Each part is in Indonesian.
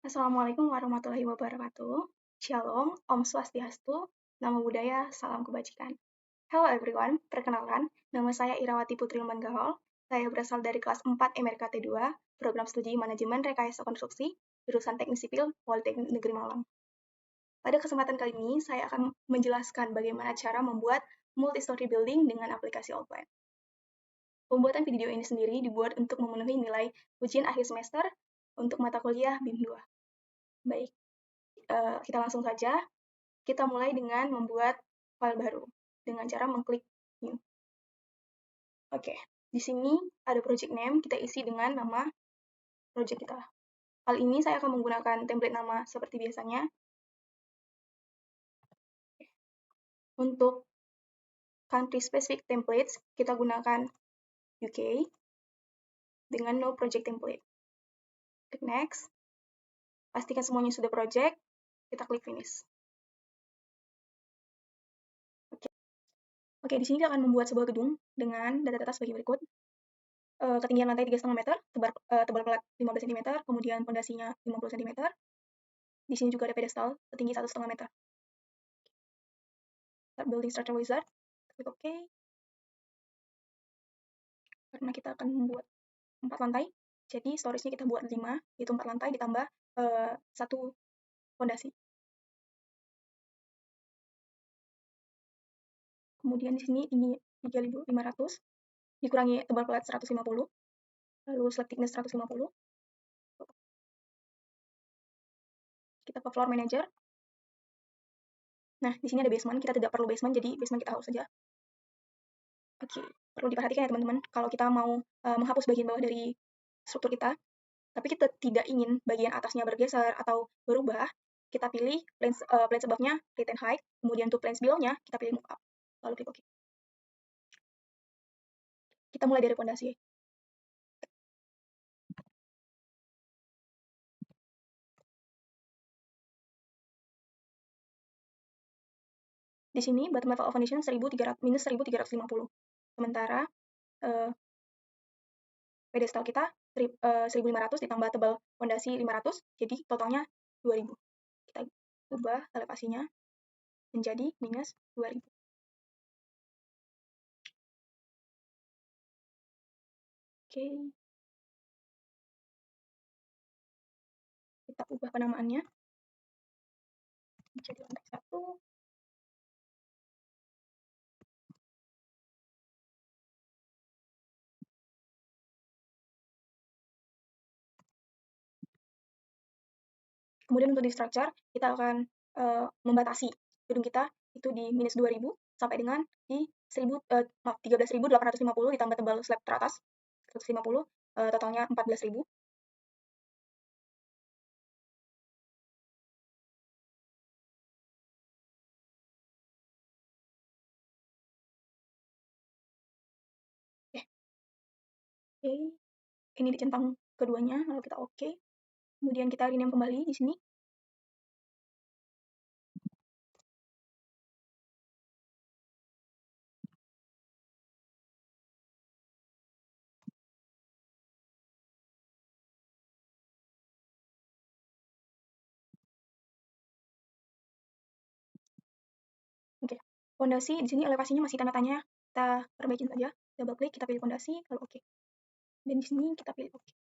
Assalamualaikum warahmatullahi wabarakatuh. Shalom, Om Swastiastu, Namo Buddhaya, Salam Kebajikan. Hello everyone, perkenalkan, nama saya Irawati Putri Manggahol. Saya berasal dari kelas 4 MRKT 2, Program Studi Manajemen Rekayasa Konstruksi, jurusan Teknik Sipil, Politeknik Negeri Malang. Pada kesempatan kali ini, saya akan menjelaskan bagaimana cara membuat multi-story building dengan aplikasi Outline. Pembuatan video ini sendiri dibuat untuk memenuhi nilai ujian akhir semester untuk mata kuliah BIM 2. Baik, kita langsung saja. Kita mulai dengan membuat file baru dengan cara mengklik New. Oke, di sini ada project name, kita isi dengan nama project kita. Kali ini saya akan menggunakan template nama seperti biasanya. Untuk country specific templates, kita gunakan UK dengan no project template. Klik next. Pastikan semuanya sudah project, kita klik finish. Oke, di sini kita akan membuat sebuah gedung dengan data-data sebagai berikut. Ketinggian lantai 3,5 meter, tebal pelat 15 cm, kemudian fondasinya 50 cm. Di sini juga ada pedestal setinggi 1,5 meter. Start building structure wizard, klik OK. Karena kita akan membuat 4 lantai, jadi storage-nya kita buat 5, yaitu 4 lantai ditambah 1 fondasi. Kemudian di sini tinggi 3.500, dikurangi tebal pelat 150, lalu slab thickness 150. Kita ke floor manager. Nah, di sini ada basement, kita tidak perlu basement, jadi basement kita hapus saja. Oke, perlu diperhatikan ya teman-teman, kalau kita mau menghapus bagian bawah dari struktur kita, tapi kita tidak ingin bagian atasnya bergeser atau berubah, kita pilih plane above-nya, retain height, kemudian untuk planes below-nya, kita pilih move up, lalu klik OK. Kita mulai dari fondasi. Di sini bottom level of foundation minus 1350. Sementara pedestal kita 1500 ditambah tebal fondasi 500, jadi totalnya 2000. Kita ubah elevasinya menjadi minus 2000. Oke. Kita ubah penamaannya menjadi lantai 1. Kemudian untuk di structure, kita akan membatasi gedung kita itu di minus 2000 sampai dengan di 13.850 ditambah tebal slab teratas 150, totalnya 14.000. Oke, ini dicentang keduanya, lalu kita oke. Kemudian kita rename kembali di sini. Oke, fondasi di sini elevasinya masih tanda tanya, kita perbaikin saja. Double klik, kita pilih fondasi, lalu oke. Dan di sini kita pilih oke.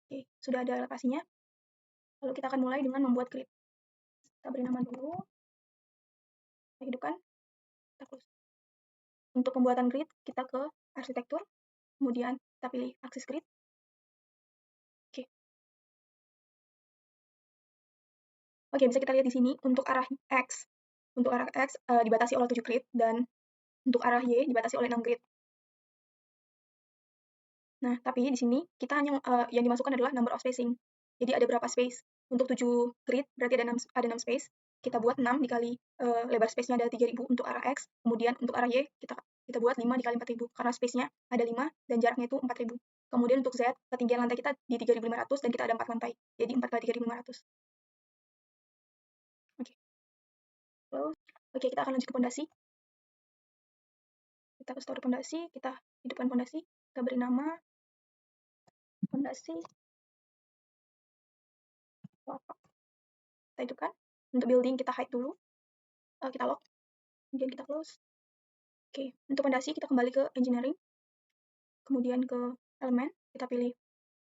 Oke, sudah ada elevasinya. Lalu kita akan mulai dengan membuat grid. Kita beri nama dulu. Kita hidupkan. Kita close. Untuk pembuatan grid, kita ke arsitektur, kemudian kita pilih aksis grid. Oke. Oke, bisa kita lihat di sini untuk arah X. Untuk arah X dibatasi oleh 7 grid dan untuk arah Y dibatasi oleh 6 grid. Nah, tapi di sini kita hanya yang dimasukkan adalah number of spacing. Jadi ada berapa space? Untuk 7 grid berarti ada 6 space. Kita buat 6 dikali lebar space-nya ada 3000 untuk arah X. Kemudian untuk arah Y kita buat 5 dikali 4000 karena space-nya ada 5 dan jaraknya itu 4000. Kemudian untuk Z, ketinggian lantai kita di 3500 dan kita ada 4 lantai. Jadi 4 kali 3500. Oke. Oke, kita akan lanjut ke pondasi. Kita ke story pondasi, kita hidupkan pondasi, kita beri nama pondasi kita hidupkan. Untuk building kita hide dulu, kita lock, kemudian kita close. Oke, untuk fondasi kita kembali ke engineering, kemudian ke elemen, kita pilih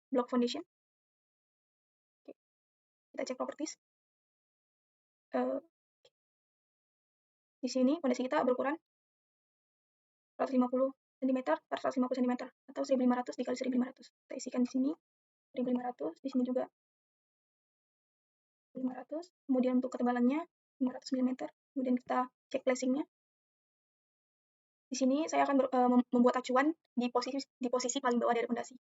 block foundation. Oke, kita cek properties. Di sini fondasi kita berukuran 150 cm per 150 cm atau 1500 dikali 1500. Kita isikan di sini 1500, di sini juga 500. Kemudian untuk ketebalannya 500 mm. Kemudian kita cek placingnya. Di sini saya akan membuat acuan di posisi paling bawah dari fondasi.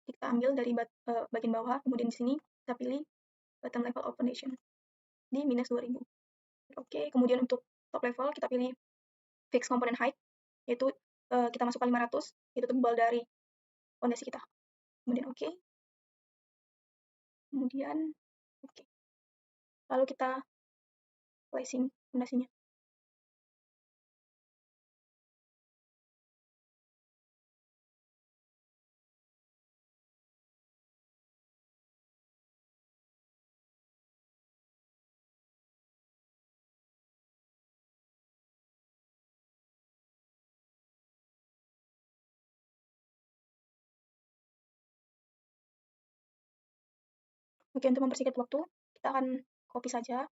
Kita ambil dari bagian bawah, kemudian di sini kita pilih bottom level of foundation di minus 2000. Oke, kemudian untuk top level kita pilih fixed component height, yaitu kita masukkan 500, itu tebal dari fondasi kita. Kemudian oke. Kemudian oke. Lalu kita placing fondasinya. Oke, untuk mempersingkat waktu, kita akan copy saja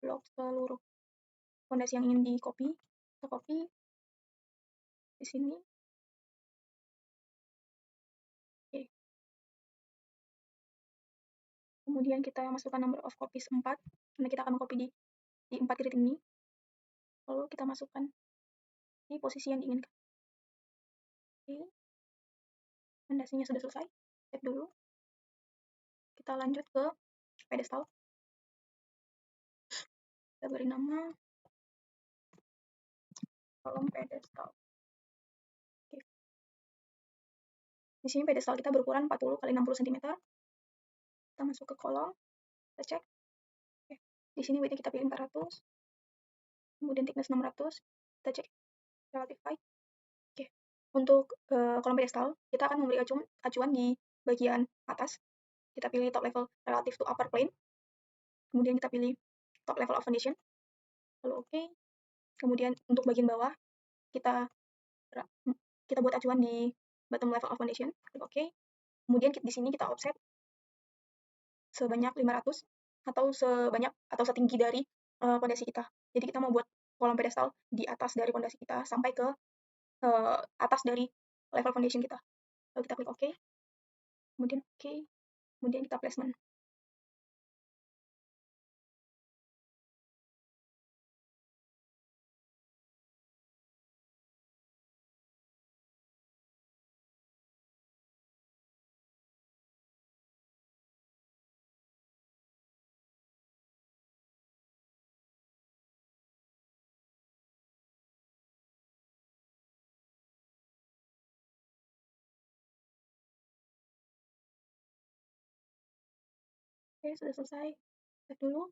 blok seluruh fondasi yang ingin di-copy. Kita copy di sini. Oke. Kemudian kita masukkan number of copies 4, karena kita akan copy di 4 titik ini. Lalu kita masukkan di posisi yang diinginkan. Oke. Fondasinya sudah selesai. Save dulu. Kita lanjut ke pedestal. Kita beri nama kolom pedestal. Oke. Di sini pedestal kita berukuran 40 x 60 cm. Kita masuk ke kolom, kita cek. Oke. Di sini width-nya kita pilih 400. Kemudian thickness 600. Kita cek relative height. Oke. Untuk kolom pedestal, kita akan memberi acuan di bagian atas. Kita pilih top level relative to upper plane. Kemudian kita pilih top level of foundation. Lalu oke. Kemudian untuk bagian bawah, kita buat acuan di bottom level of foundation. Klik oke. Kemudian di sini kita offset sebanyak 500 atau setinggi dari fondasi kita. Jadi kita mau buat kolom pedestal di atas dari fondasi kita sampai ke atas dari level foundation kita. Lalu kita klik oke. Kemudian oke. Kemudian kita placement. Oke, sudah selesai. Save dulu.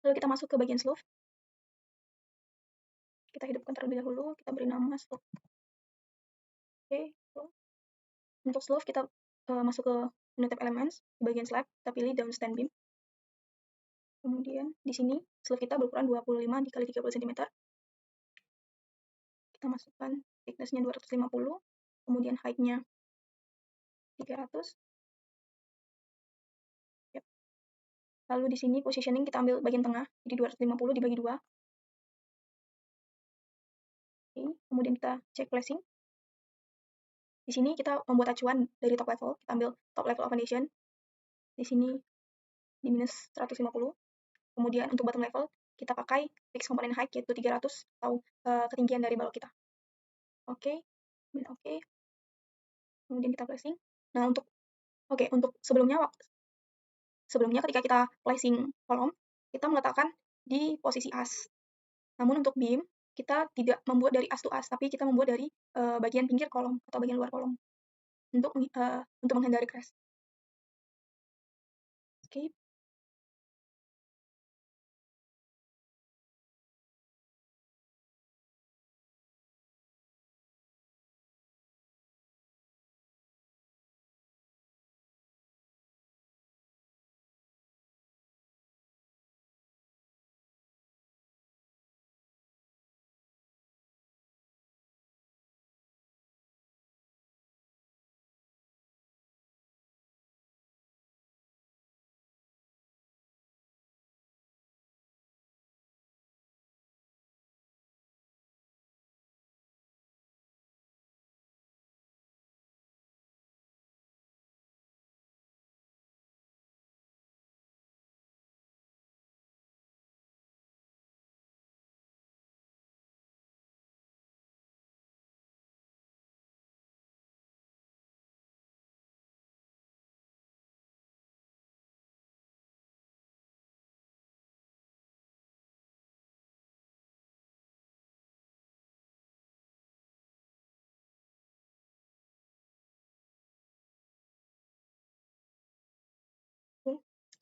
Lalu kita masuk ke bagian slope. Kita hidupkan terlebih dahulu. Kita beri nama slope. Oke. Untuk slope kita masuk ke menu tab elements. Di bagian slab kita pilih down stand beam. Kemudian di sini slope kita berukuran 25 dikali 30 cm. Kita masukkan thickness-nya 250. Kemudian height-nya 300. Yep. Lalu di sini positioning kita ambil bagian tengah, jadi 250 dibagi 2. Oke, kemudian kita cek placing. Di sini kita membuat acuan dari top level, kita ambil top level of foundation. Di sini di minus 150. Kemudian untuk bottom level, kita pakai fixed component height yaitu 300 atau ketinggian dari balok kita. Oke, kemudian oke. Kemudian kita placing. Nah, untuk sebelumnya ketika kita placing kolom, kita meletakkan di posisi as. Namun untuk beam, kita tidak membuat dari as to as, tapi kita membuat dari bagian pinggir kolom atau bagian luar kolom untuk menghindari crash. Oke.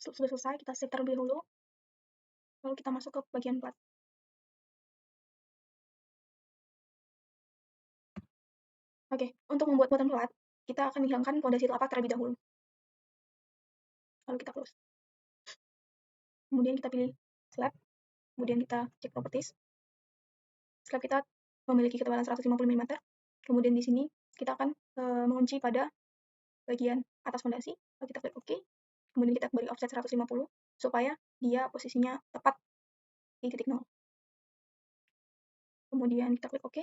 Sudah selesai, kita save terlebih dahulu, lalu kita masuk ke bagian plat. Oke, untuk membuat bottom plat, kita akan menghilangkan fondasi telapak terlebih dahulu. Lalu kita close. Kemudian kita pilih slab, kemudian kita cek properties. Slab kita memiliki ketebalan 150 mm. Kemudian di sini kita akan mengunci pada bagian atas fondasi. Lalu kita klik OK. Kemudian kita beri offset 150 supaya dia posisinya tepat di titik 0. Kemudian kita klik OK.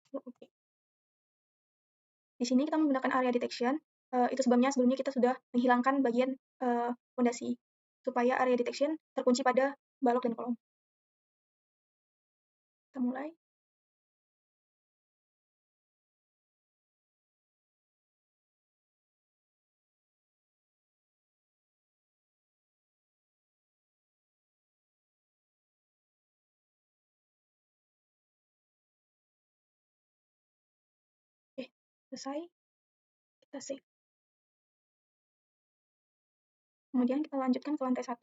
Klik OK. Di sini kita menggunakan area detection. Itu sebabnya sebelumnya kita sudah menghilangkan bagian fondasi supaya area detection terkunci pada balok dan kolom. Kita mulai. Oke, selesai. Kita save. Kemudian kita lanjutkan ke lantai 1.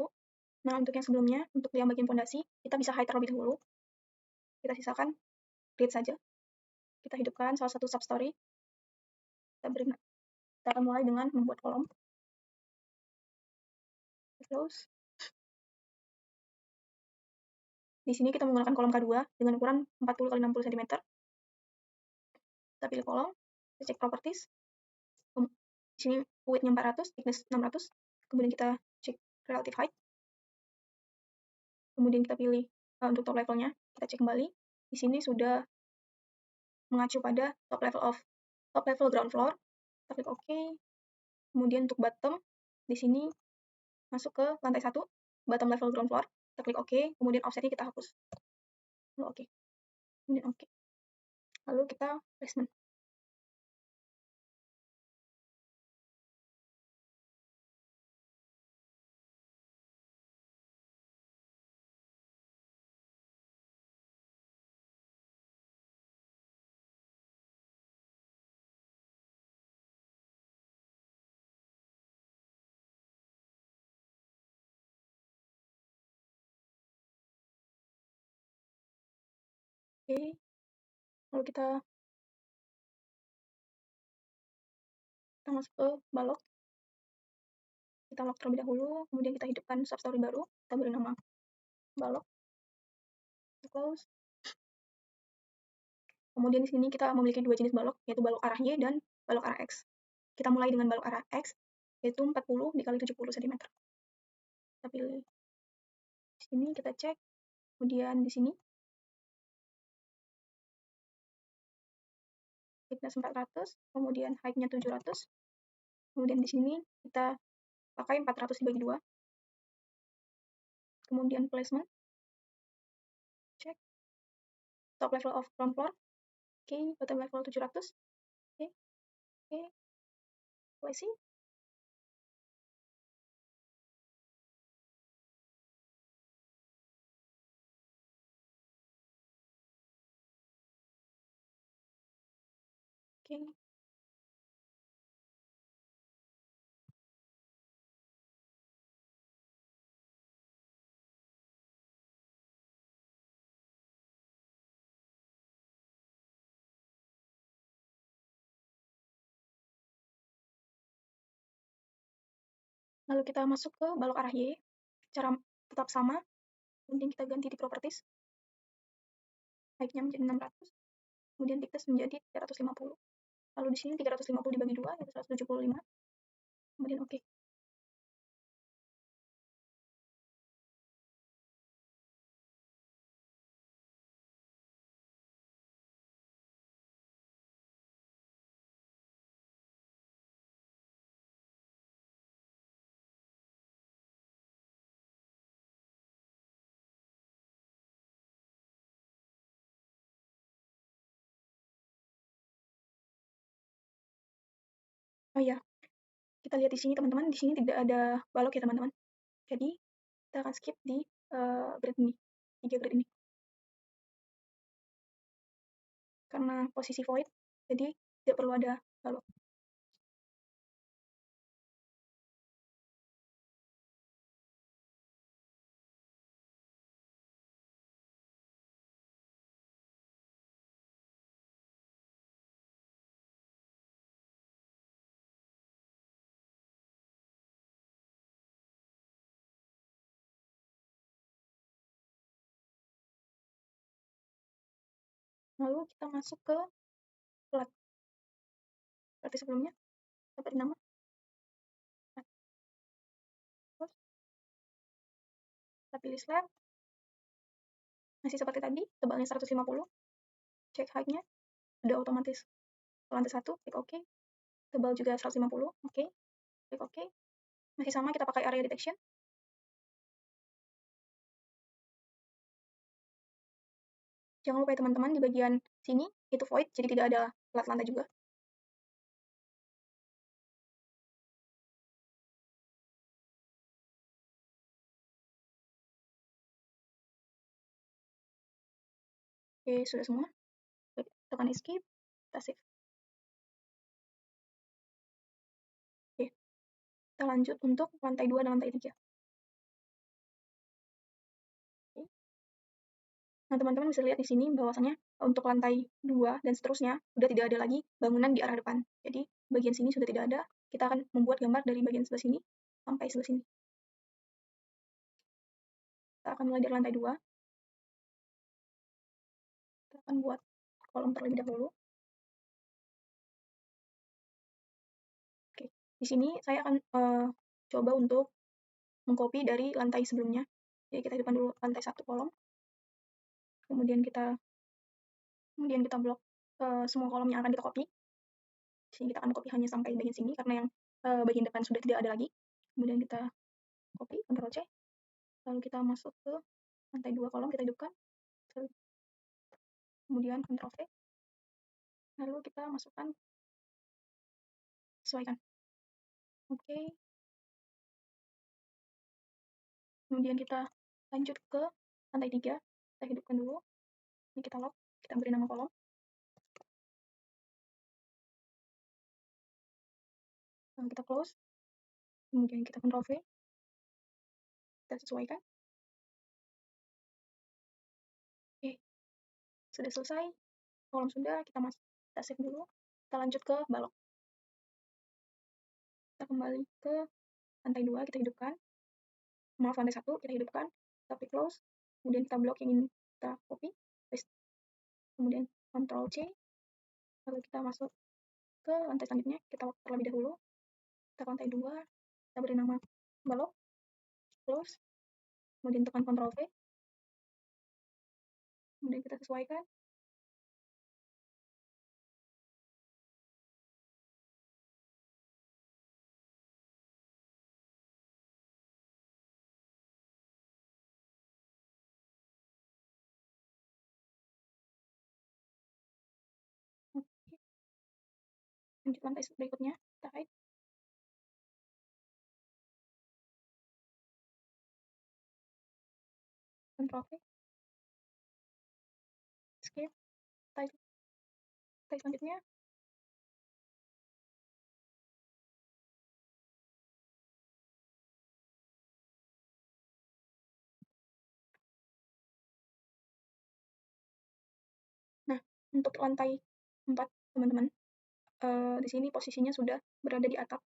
Nah, untuk yang sebelumnya, untuk yang bagian fondasi, kita bisa hide terlebih dahulu. Kita sisakan grid saja. Kita hidupkan salah satu substory. Kita akan mulai dengan membuat kolom. Close. Di sini kita menggunakan kolom K2 dengan ukuran 40 x 60 cm. Kita pilih kolom, kita cek properties. Di sini width-nya 400, thickness 600. Kemudian kita cek relative height. Kemudian kita pilih untuk top levelnya, kita cek kembali. Di sini sudah mengacu pada top level ground floor. Kita klik OK. Kemudian untuk bottom, di sini masuk ke lantai 1, bottom level ground floor. Kita klik OK, kemudian offsetnya kita hapus. Lalu OK. Kemudian OK. Lalu kita placement. Oke. Lalu kita masuk ke balok. Kita lock terlebih dahulu, kemudian kita hidupkan substory baru. Kita beri nama balok. Kita close. Kemudian di sini kita memiliki dua jenis balok, yaitu balok arah Y dan balok arah X. Kita mulai dengan balok arah X, yaitu 40 x 70 cm. Kita pilih di sini, kita cek. Kemudian di sini thickness 400, kemudian height-nya 700. Kemudian di sini kita pakai 400 dibagi 2. Kemudian placement. Cek. Top level of ground floor. Oke, bottom level 700. Oke. Placing. Oke. Lalu kita masuk ke balok arah Y. Cara tetap sama. Kemudian kita ganti di properties. Height-nya menjadi 600. Kemudian thickness menjadi 350. Lalu di sini 350 dibagi 2, yaitu 175. Kemudian OK. Oh iya, kita lihat di sini teman-teman, di sini tidak ada balok ya teman-teman. Jadi kita akan skip di grid ini, 3 grid ini. Karena posisi void, jadi tidak perlu ada balok. Lalu kita masuk ke plat. Seperti sebelumnya, kita beri nama plat. Terus kita pilih slab. Masih seperti tadi, tebalnya 150. Cek height-nya, udah otomatis ke lantai 1, klik OK. Tebal juga 150, oke. Klik OK. Masih sama, kita pakai area detection. Jangan lupa ya teman-teman, di bagian sini itu void, jadi tidak ada plat lantai juga. Oke, sudah semua. Tekan escape, kita save. Oke, kita lanjut untuk lantai 2 dan lantai 3. Oke. Nah, teman-teman bisa lihat di sini bahwasannya untuk lantai 2 dan seterusnya sudah tidak ada lagi bangunan di arah depan. Jadi, bagian sini sudah tidak ada. Kita akan membuat gambar dari bagian sebelah sini sampai sebelah sini. Kita akan mulai dari lantai 2. Kita akan buat kolom terlebih dahulu. Oke, di sini saya akan coba untuk mengcopy dari lantai sebelumnya. Jadi kita hidupkan dulu lantai 1 kolom. Kemudian kita blok semua kolom yang akan kita copy. Di sini kita akan copy hanya sampai bagian sini karena yang bagian depan sudah tidak ada lagi. Kemudian kita copy, Ctrl C. Lalu kita masuk ke lantai 2 kolom, kita hidupkan. Kemudian Ctrl V. Lalu kita masukkan, sesuaikan. Oke. Kemudian kita lanjut ke lantai 3. Kita hidupkan dulu. Ini kita lock, kita beri nama kolom. Lalu kita close. Kemudian kita Ctrl V. Kita sesuaikan. Oke. Sudah selesai. Kolom sudah, kita save dulu. Kita lanjut ke balok. Kita kembali ke lantai 2, kita hidupkan. Maaf, lantai 1, kita hidupkan. Kita klik close. Kemudian kita blok yang ingin kita copy, paste. Kemudian Ctrl C. Lalu kita masuk ke lantai selanjutnya. Kita lock terlebih dahulu. Kita ke lantai 2. Kita beri nama balok. Close. Kemudian tekan Ctrl V. Kemudian kita sesuaikan. Oke. Lanjut lantai berikutnya. Kita hide. Ctrl V. Escape. Lantai selanjutnya. Nah, untuk lantai 4, teman-teman, di sini posisinya sudah berada di atap.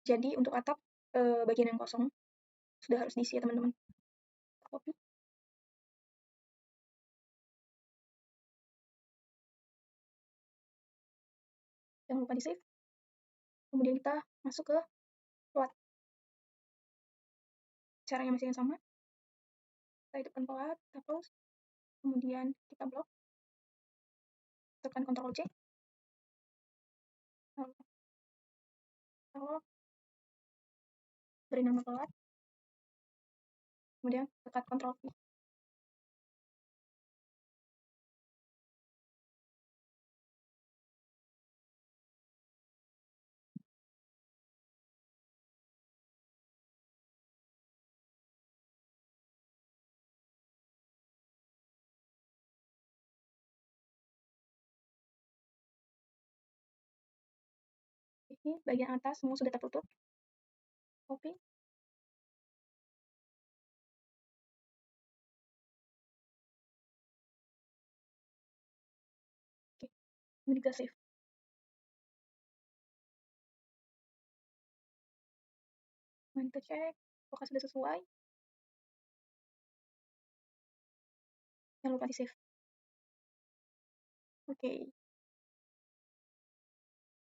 Jadi untuk atap, bagian yang kosong sudah harus diisi ya teman-teman. Copy. Jangan lupa di save. Kemudian kita masuk ke plat. Caranya masih yang sama. Kita hidupkan plat, kita close. Kemudian kita blok. Tekan Ctrl C. Lalu kita lock. Beri nama plat. Kemudian tekan Ctrl V. Ini bagian atas semua sudah tertutup. Copy. Oke. Kemudian kita save. Kemudian kita cek apakah sudah sesuai. Jangan lupa di save. Oke,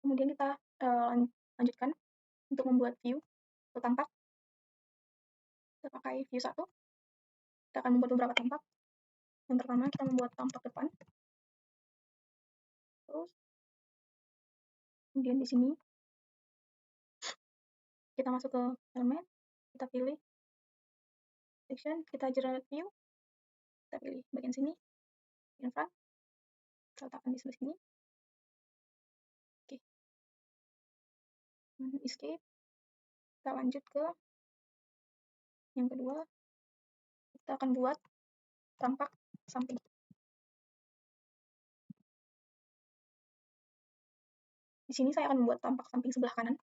kemudian kita lanjutkan untuk membuat view atau tampak. Kita pakai view 1. Kita akan membuat beberapa tampak. Yang pertama kita membuat tampak depan. Terus kemudian di sini kita masuk ke elemen, kita pilih section, kita generate view, kita pilih bagian sini, in front, kita letakkan di sebelah sini. Oke, escape. Kita lanjut ke yang kedua, kita akan buat tampak samping. Di sini saya akan membuat tampak samping sebelah kanan.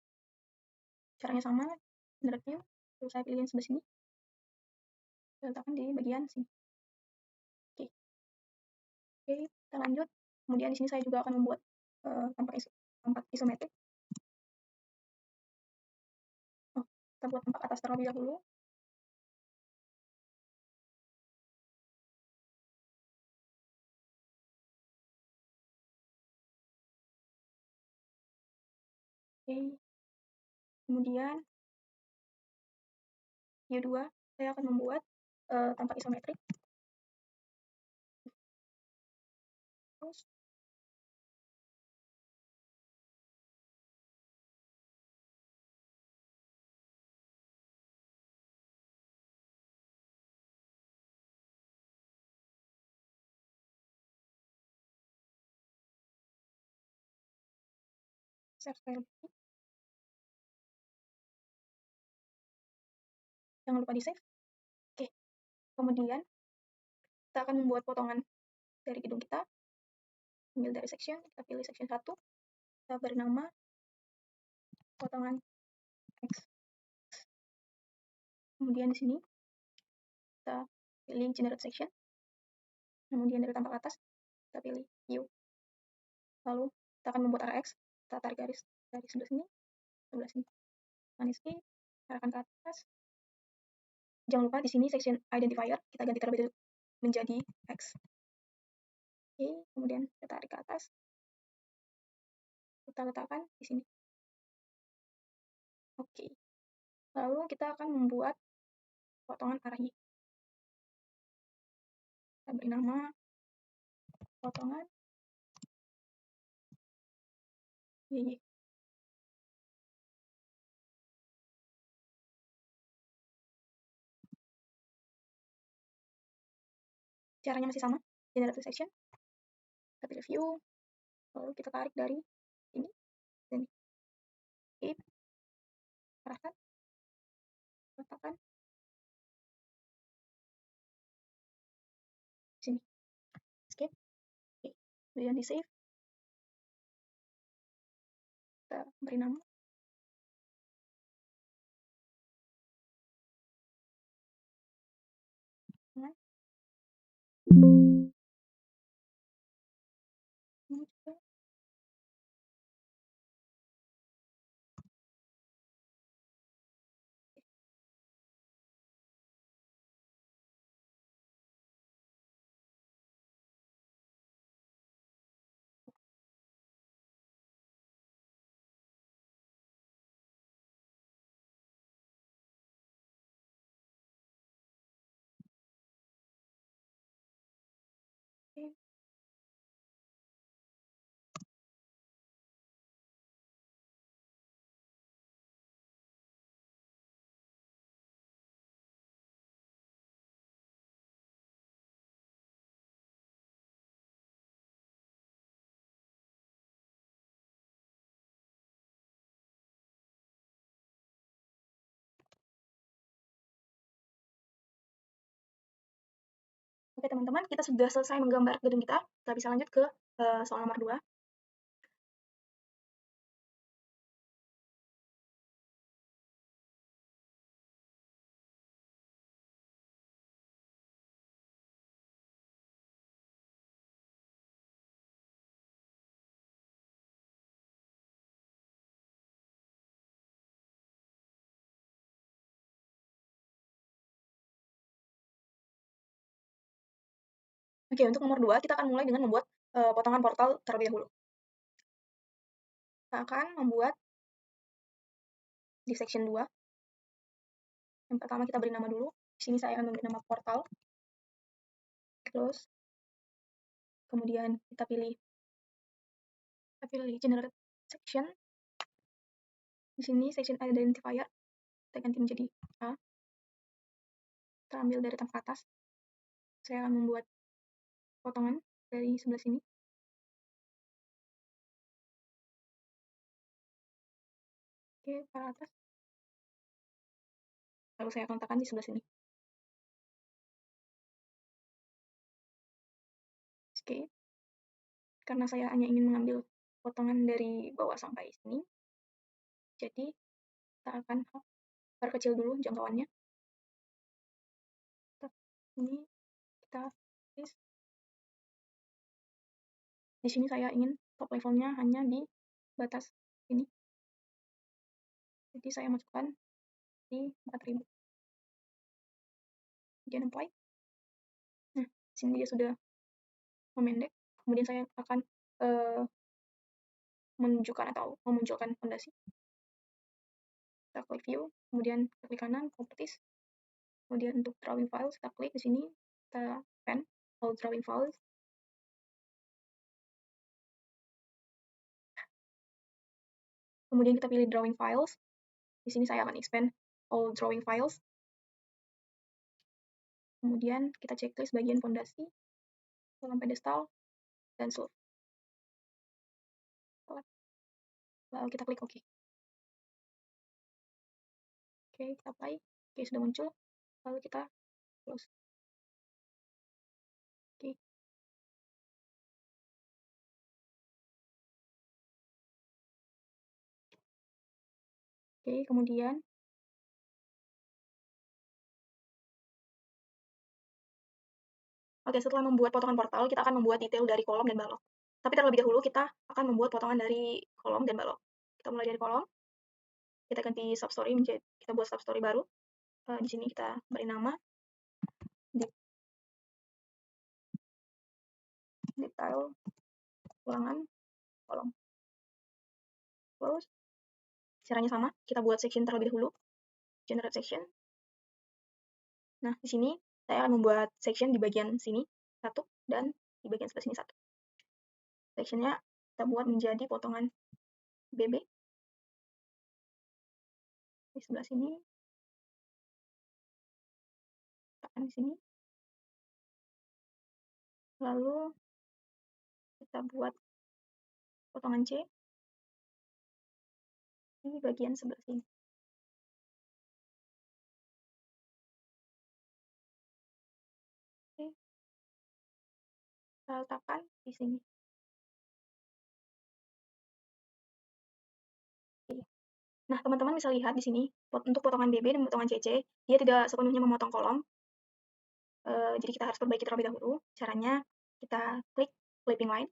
Caranya sama, generate view, terus saya pilih yang sebelah sini, saya letakkan di bagian sini. Oke, kita lanjut. Kemudian di sini saya juga akan membuat tampak isometrik. Kita buat tampak atas terlebih dahulu. Oke, kemudian view 2 saya akan membuat tampak isometrik. Terus save file. Jangan lupa di save. Oke, kemudian kita akan membuat potongan dari gedung kita. Ambil dari section, kita pilih section 1, kita beri nama potongan X. Kemudian di sini kita pilih generate section. Kemudian dari tampak atas kita pilih view. Lalu kita akan membuat area X. Kita tarik garis dari sebelah sini, sebelah sini. Escape, arahkan ke atas. Jangan lupa di sini section identifier kita ganti terlebih dahulu menjadi X. Oke, kemudian kita tarik ke atas. Kita letakkan di sini. Oke. Lalu kita akan membuat potongan arah Y. Kita beri nama potongan YY. Caranya masih sama, generate section. Kita pilih view, lalu kita tarik dari sini, sini. Oke, arahkan, letakkan sini. Escape. Oke, kemudian di save. Kita beri nama. Nah, ini juga. Oke. Oke teman-teman, kita sudah selesai menggambar gedung kita. Kita bisa lanjut ke soal nomor 2. Oke, untuk nomor 2 kita akan mulai dengan membuat potongan portal terlebih dahulu. Kita akan membuat di section 2. Yang pertama kita beri nama dulu. Di sini saya akan memberi nama portal. Close. Kemudian kita pilih generate section. Di sini section identifier kita ganti menjadi A. Kita ambil dari tempat atas. Saya akan membuat potongan dari sebelah sini. Oke, ke atas. Lalu saya akan letakkan di sebelah sini. Oke. Karena saya hanya ingin mengambil potongan dari bawah sampai sini, jadi kita akan perkecil dulu jangkauannya. Ini kita tulis. Di sini saya ingin top levelnya hanya di batas ini. Jadi saya masukkan di 4000. Kemudian apply. Nah, di sini dia sudah memendek. Kemudian saya akan menunjukkan atau memunculkan fondasi. Kita klik view, kemudian kita klik kanan, properties. Kemudian untuk drawing files, kita klik di sini, kita pen all drawing files. Kemudian kita pilih drawing files. Di sini saya akan expand all drawing files. Kemudian kita checklist bagian fondasi, dalam pedestal, dan slope. Lalu kita klik OK. Oke, kita apply. Oke, sudah muncul. Lalu kita close. Oke. Oke, kemudian setelah membuat potongan portal, kita akan membuat detail dari kolom dan balok. Tapi terlebih dahulu kita akan membuat potongan dari kolom dan balok. Kita mulai dari kolom. Kita ganti substory menjadi kita buat substory baru. Di sini kita beri nama detail ulangan kolom. Close. Caranya sama, kita buat section terlebih dahulu. Generate section. Nah, di sini saya akan membuat section di bagian sini satu dan di bagian sebelah sini satu. Sectionnya kita buat menjadi potongan BB di sebelah sini, tekan di sini, lalu kita buat potongan C di bagian sebelah sini. Oke, kita letakkan di sini. Nah, teman-teman bisa lihat di sini, untuk potongan BB dan potongan CC, dia tidak sepenuhnya memotong kolom. Jadi kita harus perbaiki terlebih dahulu. Caranya, kita klik clipping line.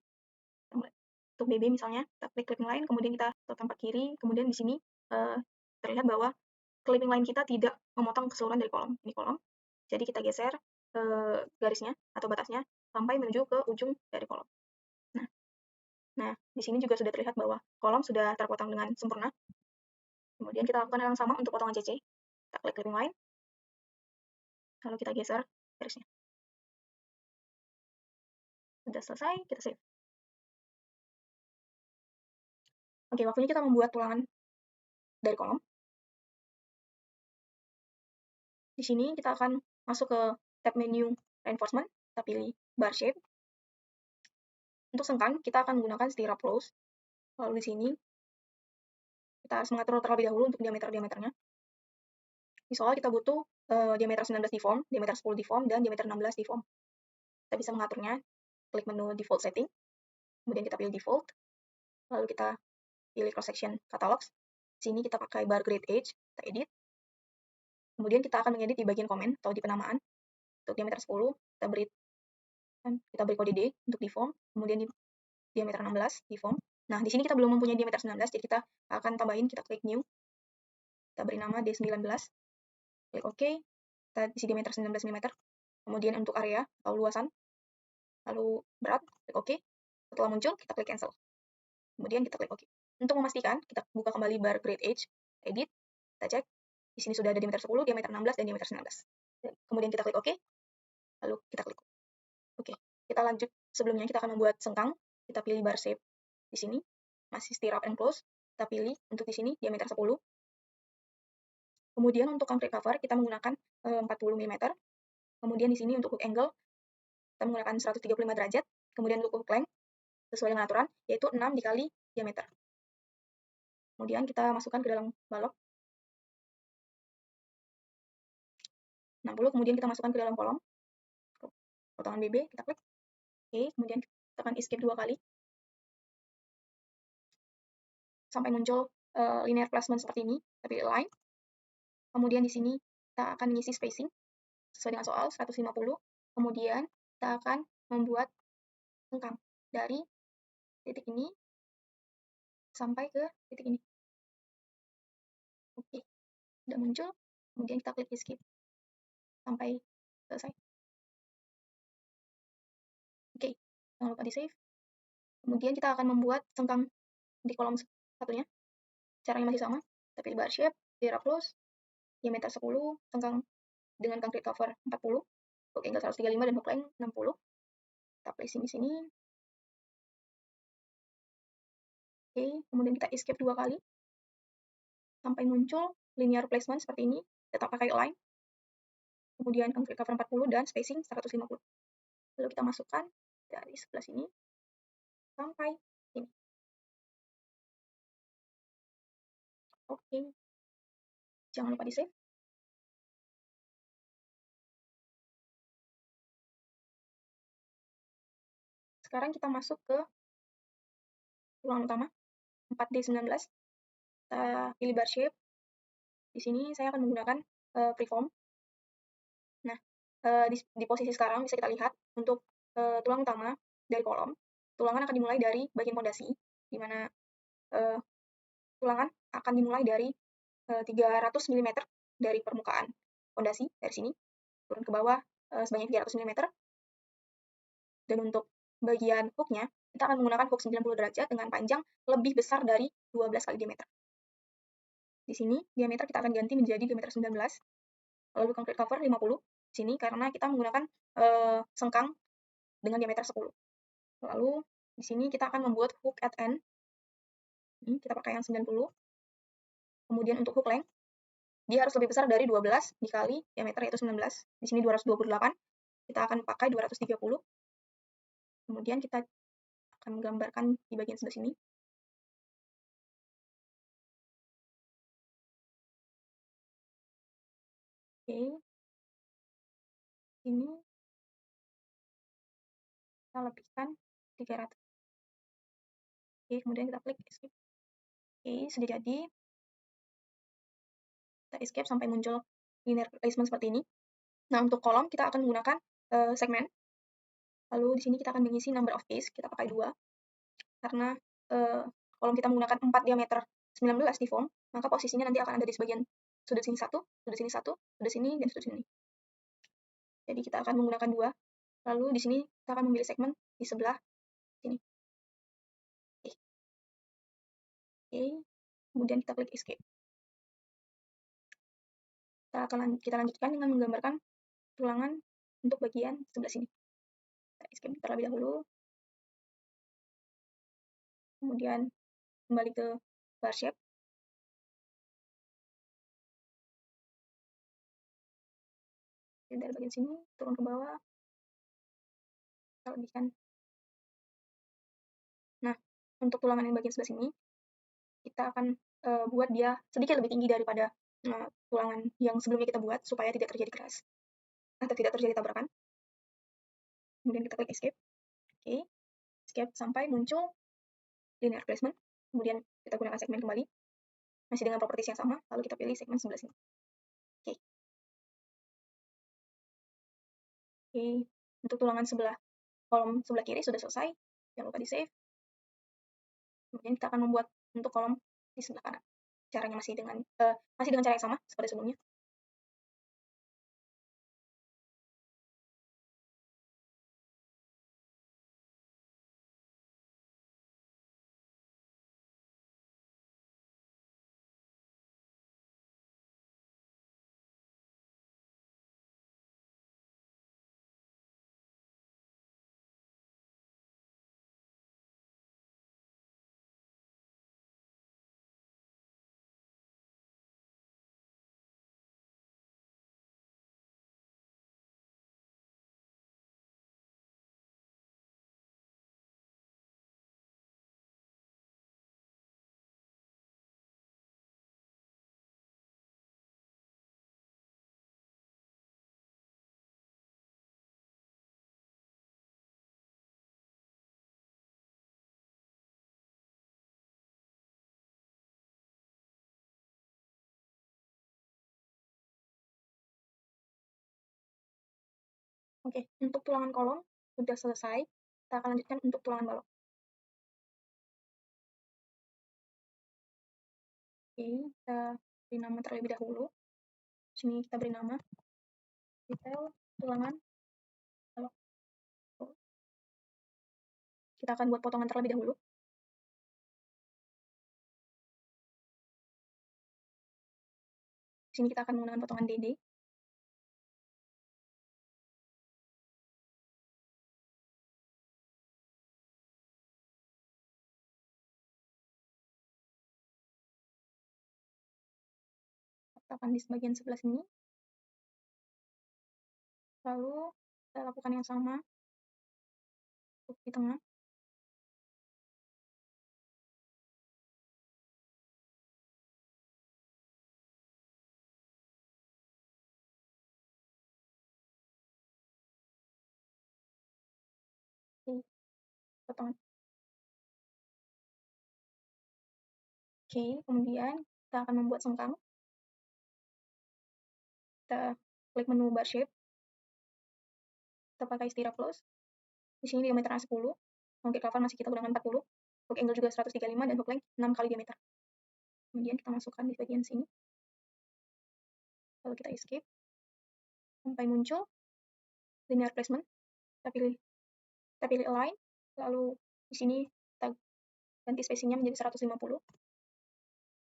Untuk BB misalnya, kita klik clipping line, kemudian kita ke tempat kiri, kemudian di sini terlihat bahwa clipping line kita tidak memotong keseluruhan dari kolom. Ini kolom. Jadi kita geser garisnya atau batasnya sampai menuju ke ujung dari kolom. Nah, di sini juga sudah terlihat bahwa kolom sudah terpotong dengan sempurna. Kemudian kita lakukan hal yang sama untuk potongan CC. Kita klik clipping line, lalu kita geser garisnya. Sudah selesai, kita save. Oke, waktunya kita membuat tulangan dari kolom. Di sini kita akan masuk ke tab menu reinforcement, kita pilih bar shape. Untuk sengkang, kita akan menggunakan stirrup close. Lalu di sini, kita harus mengatur terlebih dahulu untuk diameter-diameternya. Misalnya kita butuh diameter 19 deform, diameter 10 deform, dan diameter 16 deform. Kita bisa mengaturnya, klik menu default setting, kemudian kita pilih default, lalu kita pilih cross section catalogs. Di sini kita pakai bar grade edge, kita edit. Kemudian kita akan mengedit di bagian komen atau di penamaan. Untuk diameter 10, kita beri kode D untuk deform, kemudian di diameter 16 deform. Nah, di sini kita belum mempunyai diameter 19, jadi kita akan tambahin, kita klik new. Kita beri nama D19. Klik OK. Kita isi diameter 19 mm. Kemudian untuk area atau luasan, lalu berat, klik OK. Setelah muncul, kita klik cancel. Kemudian kita klik OK. Untuk memastikan, kita buka kembali bar Grade Edge, edit, kita cek. Di sini sudah ada diameter 10, diameter 16, dan diameter 19. Kemudian kita klik OK, lalu kita klik OK. Kita lanjut, sebelumnya kita akan membuat sengkang. Kita pilih bar shape di sini, masih stirrup and close. Kita pilih untuk di sini diameter 10. Kemudian untuk concrete cover, kita menggunakan 40 mm. Kemudian di sini untuk hook angle, kita menggunakan 135 derajat. Kemudian untuk hook length, sesuai dengan aturan, yaitu 6 dikali diameter. Kemudian kita masukkan ke dalam balok 60, kemudian kita masukkan ke dalam kolom potongan BB, kita klik OK, kemudian tekan escape 2 kali sampai muncul linear placement seperti ini. Kita pilih align. Kemudian di sini kita akan mengisi spacing sesuai dengan soal 150. Kemudian kita akan membuat sengkang dari titik ini sampai ke titik ini. Oke, sudah muncul. Kemudian kita klik escape sampai selesai. Oke, jangan lupa di save. Kemudian kita akan membuat sengkang di kolom satunya. Caranya masih sama. Kita pilih bar shape, stirrup close, diameter 10, sengkang dengan concrete cover 40, hook angle 135 dan hook length 60. Kita placing di sini. Oke, kemudian kita escape 2 kali sampai muncul linear placement seperti ini. Tetap pakai align. Kemudian concrete cover 40 dan spacing 150. Lalu kita masukkan dari sebelah sini sampai sini. Oke, jangan lupa di save. Sekarang kita masuk ke ruangan utama 4D19. Kita pilih bar shape. Di sini saya akan menggunakan preform. Nah, di posisi sekarang bisa kita lihat untuk tulang utama dari kolom. Tulangan akan dimulai dari bagian fondasi, di mana tulangan akan dimulai dari 300 mm dari permukaan fondasi, dari sini, turun ke bawah sebanyak 300 mm. Dan untuk bagian hooknya, kita akan menggunakan hook 90 derajat dengan panjang lebih besar dari 12 kali diameter. Di sini, diameter kita akan ganti menjadi diameter 19, lalu concrete cover 50 di sini karena kita menggunakan sengkang dengan diameter 10. Lalu di sini kita akan membuat hook at end. Ini kita pakai yang 90. Kemudian untuk hook length, dia harus lebih besar dari 12 dikali diameter yaitu 19. Di sini 228. Kita akan pakai 230. Kemudian kita akan menggambarkan di bagian sebelah sini. Oke. Ini kita lebihkan 300. Oke, kemudian kita klik escape. Oke, sudah jadi. Kita escape sampai muncul linear placement seperti ini. Nah, untuk kolom kita akan menggunakan segmen. Lalu di sini kita akan mengisi number of piece, kita pakai 2. Karena kolom kita menggunakan 4 diameter 19 di form, maka posisinya nanti akan ada di sebagian sudut sini 1, sudut sini 1, sudut sini, dan sudut sini. Jadi kita akan menggunakan 2. Lalu di sini kita akan memilih segmen di sebelah sini. Oke. Kemudian kita klik escape. Kita lanjutkan dengan menggambarkan tulangan untuk bagian sebelah sini. Kita escape terlebih dahulu. Kemudian kembali ke bar shape. Dari bagian sini turun ke bawah. Kita lebihkan. Nah, untuk tulangan yang bagian sebelah sini, kita akan buat dia sedikit lebih tinggi daripada tulangan yang sebelumnya kita buat supaya tidak terjadi crash atau tidak terjadi tabrakan. Kemudian kita klik escape. Oke, escape sampai muncul linear placement. Kemudian kita gunakan segmen kembali, masih dengan properties yang sama. Lalu kita pilih segmen sebelah sini. Oke. Oke, untuk tulangan sebelah kolom sebelah kiri sudah selesai. Jangan lupa di save. Kemudian kita akan membuat untuk kolom di sebelah kanan. Caranya masih dengan cara yang sama seperti sebelumnya. Oke, untuk tulangan kolom sudah selesai. Kita akan lanjutkan untuk tulangan balok. Oke, kita beri nama terlebih dahulu. Sini kita beri nama detail tulangan balok. Kita akan buat potongan terlebih dahulu. Di sini kita akan menggunakan potongan DD. Letakkan di bagian sebelah sini. Lalu kita lakukan yang sama untuk di tengah. Oke, potongan. Oke, kemudian kita akan membuat sengkang. Kita klik menu bar shape. Kita pakai stiraplos. Di sini diameternya 10. Longkit cover masih kita gunakan 40. Hook angle juga 135 dan hook length 6 kali diameter. Kemudian kita masukkan di bagian sini. Lalu kita escape sampai muncul linear placement. Kita pilih align. Lalu di sini kita ganti spacingnya menjadi 150.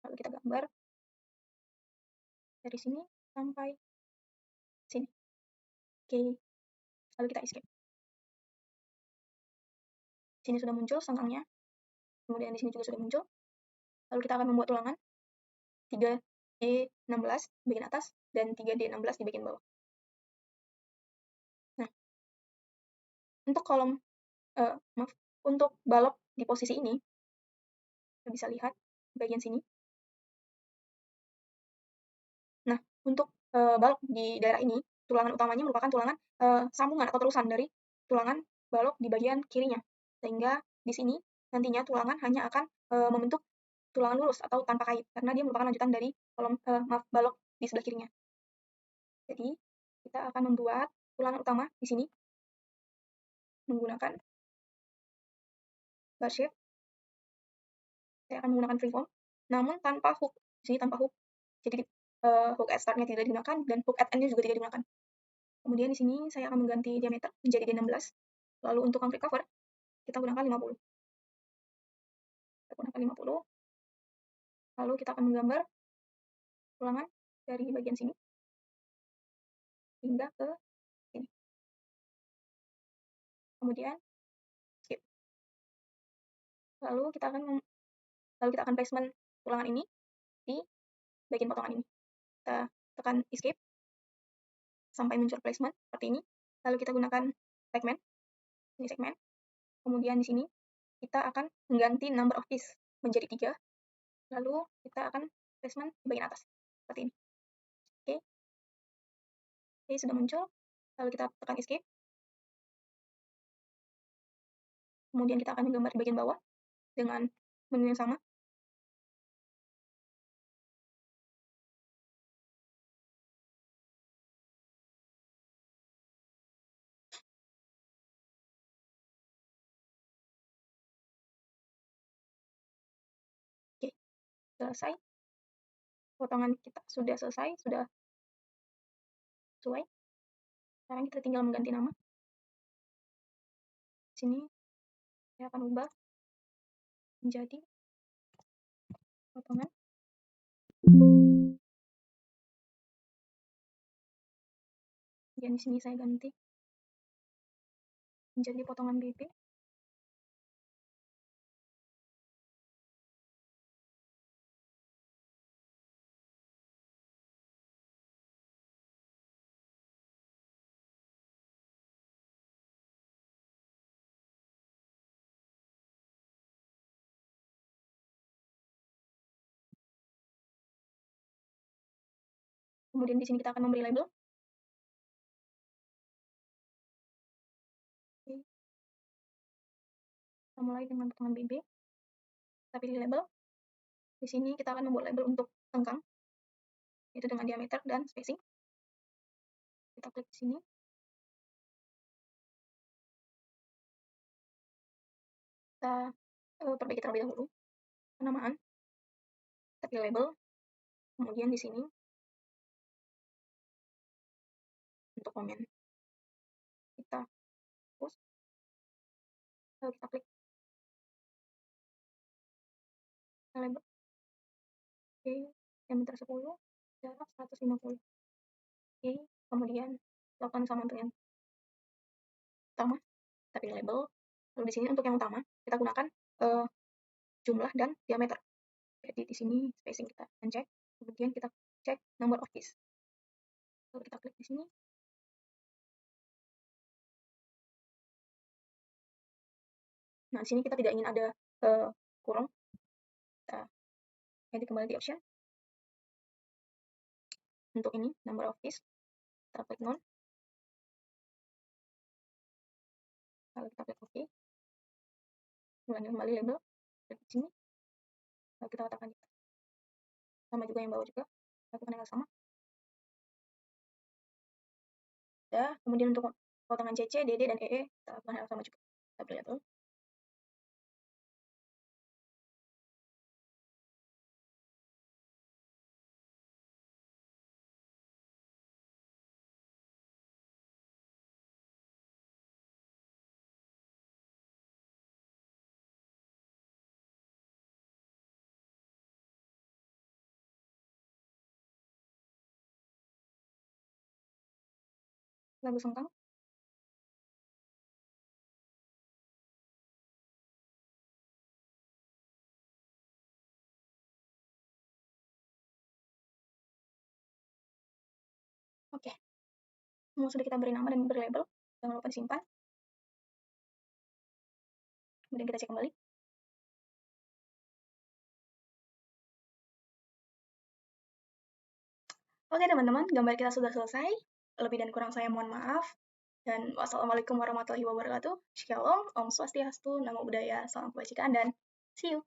Lalu kita gambar dari sini sampai sini. Oke, lalu kita escape. Di sini sudah muncul sengkangnya. Kemudian di sini juga sudah muncul. Lalu kita akan membuat tulangan 3D16 di bagian atas dan 3D16 di bagian bawah. Nah, untuk untuk balok di posisi ini, kita bisa lihat di bagian sini. Nah, untuk balok di daerah ini, tulangan utamanya merupakan tulangan sambungan atau terusan dari tulangan balok di bagian kirinya. Sehingga di sini nantinya tulangan hanya akan membentuk tulangan lurus atau tanpa kait, karena dia merupakan lanjutan dari balok di sebelah kirinya. Jadi, kita akan membuat tulangan utama di sini menggunakan bar shape. Saya akan menggunakan freeform, namun tanpa hook. Di sini tanpa hook. Jadi hook at start-nya tidak digunakan dan hook at end-nya juga tidak digunakan. Kemudian di sini saya akan mengganti diameter menjadi D16. Lalu untuk concrete cover, kita gunakan 50. Kita gunakan 50. Lalu kita akan menggambar tulangan dari bagian sini hingga ke sini. Kemudian skip. Lalu kita akan placement tulangan ini di bagian potongan ini. Kita tekan escape sampai muncul placement seperti ini. Lalu kita gunakan segment. Ini segmen. Kemudian di sini kita akan mengganti number of piece menjadi 3. Lalu kita akan placement di bagian atas seperti ini. Oke. Oke, sudah muncul. Lalu kita tekan escape. Kemudian kita akan menggambar di bagian bawah dengan menu yang sama. Oke, selesai. Potongan kita sudah selesai, sudah sesuai. Sekarang kita tinggal mengganti nama. Di sini saya akan ubah menjadi potongan. Dan di sini saya ganti menjadi potongan BB. Kemudian di sini kita akan memberi label. Oke. Kita mulai dengan potongan BB. Kita pilih label. Di sini kita akan membuat label untuk sengkang, yaitu dengan diameter dan spacing. Kita klik di sini. Kita perbaiki terlebih dahulu penamaan, kita pilih label, kemudian di sini untuk komen kita hapus, lalu kita klik label, oke, diameter 10, jarak 150, oke, kemudian lakukan sama untuk yang utama, kita pilih label, lalu di sini untuk yang utama kita gunakan jumlah dan diameter. Jadi di sini spacing kita uncek, kemudian kita cek number of keys, lalu kita klik di sini. Nah, di sini kita tidak ingin ada kurung, kita edit kembali di option. Untuk ini number of keys, kita klik none, lalu kita klik OK, ulangi kembali label, klik di sini, lalu kita letakkan sama juga yang bawah juga, lakukan yang sama. Ya, kemudian untuk potongan CC, DD, dan EE, kita lakukan hal yang sama juga. Kita pilih label. Lalu sengkang. Oke, semua sudah kita beri nama dan beri label. Jangan lupa disimpan. Kemudian kita cek kembali. Oke teman-teman, gambar kita sudah selesai. Lebih dan kurang saya mohon maaf. Dan wassalamualaikum warahmatullahi wabarakatuh. Shalom, Om Swastiastu, Namo Buddhaya, Salam Kebajikan, dan see you.